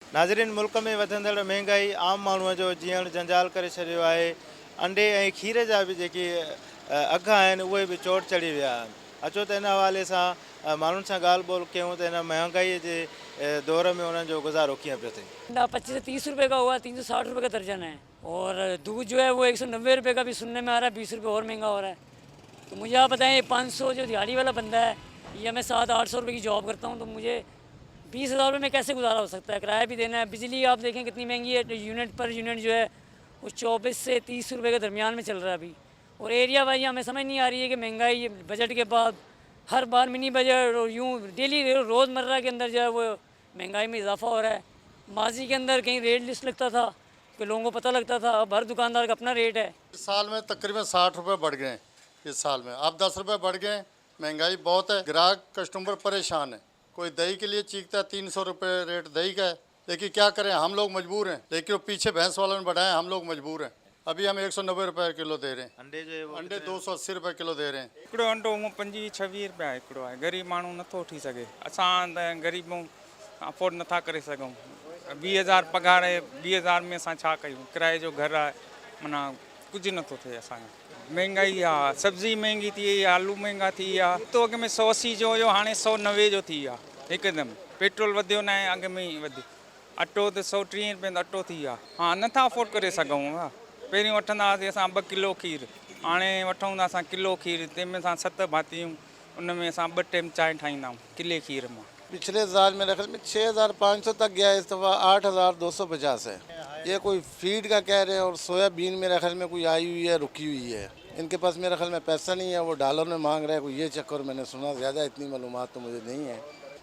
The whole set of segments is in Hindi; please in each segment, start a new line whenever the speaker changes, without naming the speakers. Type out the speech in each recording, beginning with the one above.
नाज़रीन, मुल्क में वधंदड़ महांगाई आम माण्हूअ जो जीअण जंजाल करे छॾियो आहे। अंडे ऐं खीर जा बि जेके अघ आहिनि उहे बि चोट चढ़ी विया आहिनि। अचो त इन हवाले सां माण्हुनि सां ॻाल्हि ॿोल कयूं त हिन महांगाईअ जे दौर में उन्हनि जो गुज़ारो कीअं पियो थिए।
अंडा 25 से 30 रुपए का हुआ, 360 रुपए का दर्जन है। और दूध जो है वो 190 रुपए का भी सुनने में आ रहा है, 20 रुपए और महंगा हो रहा है। तो मुझे आप बताएं, ये 500 जो दिहाड़ी वाला बंदा है, या मैं 700-800 रुपये की जॉब करता हूँ, तो मुझे 20,000 रुपये में कैसे गुजारा हो सकता है। किराया भी देना है, बिजली आप देखें कितनी महंगी है। यूनिट पर यूनिट जो है वो 24 से 30 रुपये के दरमियान में चल रहा है अभी। और एरिया वाइज हमें समझ नहीं आ रही है कि महंगाई बजट के बाद हर बार मिनी बजट और यूँ डेली रोज़मर्रा के अंदर जो है वो महंगाई में इजाफा हो रहा है। माजी के अंदर कहीं रेट लिस्ट लगता था कि लोगों को पता लगता था, अब हर दुकानदार का अपना रेट है।
इस साल में तकरीबन 60 रुपये बढ़ गए हैं। इस साल में अब 10 रुपये बढ़ गए। महंगाई बहुत है, ग्राहक कस्टमर परेशान है। कोई दही के लिए चीखता है, 300 रुपये रेट दही का है, लेकिन क्या करें, हम लोग मजबूर हैं। लेकिन वो पीछे भैंस वालों ने बढ़ाया, हम लोग मजबूर हैं। अभी हम 190 रुपये किलो दे रहे हैं।
अंडे जो है वो
अंडे 280 रुपये किलो दे रहे हैं।
हिकिड़ो अंडो हूअं 25-26 रुपया हिकिड़ो आहे। ग़रीब माण्हू नथो वठी सघे। असां त ग़रीब अफोर्ड नथा करे सघूं। 20,000 पघार आहे, 20,000 में असां छा कयूं। किराए जो घर आहे, माना कुझु नथो थिए असांजो। महंगाई आहे, सब्ज़ी महांगी थी वई आहे, आलू महांगा थी विया। तो अॻ में 180 जो हुयो, हाणे 190 जो थी वियो आहे हिकदमि। पेट्रोल वधियो न आहे, अॻ में ई वधियो। अटो त 130 रुपए जो अटो थी वियो आहे। हा, नथा अफोर्ड करे सघूं। हा, पहिरीं वठंदा हुआसीं असां 2 किलो खीर, हाणे वठूं था असां किलो खीर। तंहिंमें असां 7 भातियूं, उन में असां 2 टाइम चांहि ठाहींदा आहियूं किले खीर मां।
पिछले साल मेरे ख्याल में 6,500 तक गया, इस दफ़ा 8,250 है। ये कोई फीड का कह रहे हैं, और सोयाबीन मेरे ख्याल में कोई आई हुई है, रुकी हुई है। इनके पास मेरे ख्याल में पैसा नहीं है, वो डॉलर में मांग रहा है कोई, ये चक्कर मैंने सुना। ज़्यादा इतनी मालूमात तो मुझे नहीं है।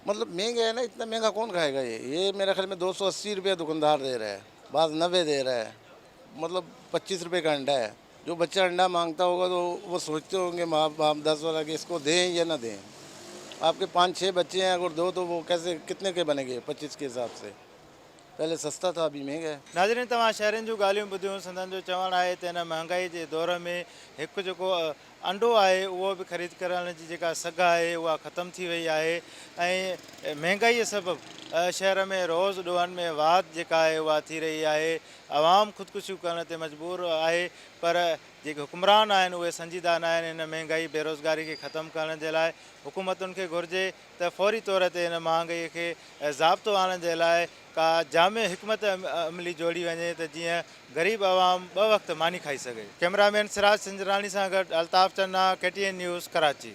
मतलब महंगा है ना, इतना महंगा कौन खाएगा। ये मेरे ख्याल में 280 रुपये दुकानदार दे रहा है, बाद 90 दे रहा है। मतलब 25 रुपये का अंडा है। जो बच्चा अंडा मांगता होगा तो वो सोचते होंगे माँ बाप 10 वाला कि इसको दें या ना दें। आपके 5-6 बच्चे हैं, अगर दो तो वो कैसे, कितने के बनेंगे 25 के हिसाब से। पहले सस्ता था, अभी महंगा है।
नाज़रीन, तव्हां शहरनि जूं ॻाल्हियूं ॿुधियूं। संदन जो चवणु आहे त हिन महांगाई जे दौर में हिकु जेको अंडो आहे उहो बि ख़रीद करण जी जेका सघ आहे उहा ख़तमु थी वई आहे। ऐं महांगाईअ सबबु शहर में रोज़ ॾोहनि में वाध जेका आहे उहा थी रही आहे। आवाम ख़ुदकुशियूं करण ते मजबूर आहे, पर जेके हुक्मरान आहिनि उहे संजीदा न आहिनि। हिन महांगाई बेरोज़गारी खे ख़तमु करण जे लाइ हुकूमतुनि खे घुरिजे त फौरी तौर ते हिन महांगाईअ खे ज़ाब्तो आणण जे लाइ का जामे हिकमत अमली जोड़ी वञे, त जीअं ग़रीब आवाम 2 वक़्त मानी खाई सघे। कैमरामैन सिराज सिंजरानी सां गॾु अल्ताफ़ चन्ना, KTN न्यूज़, कराची।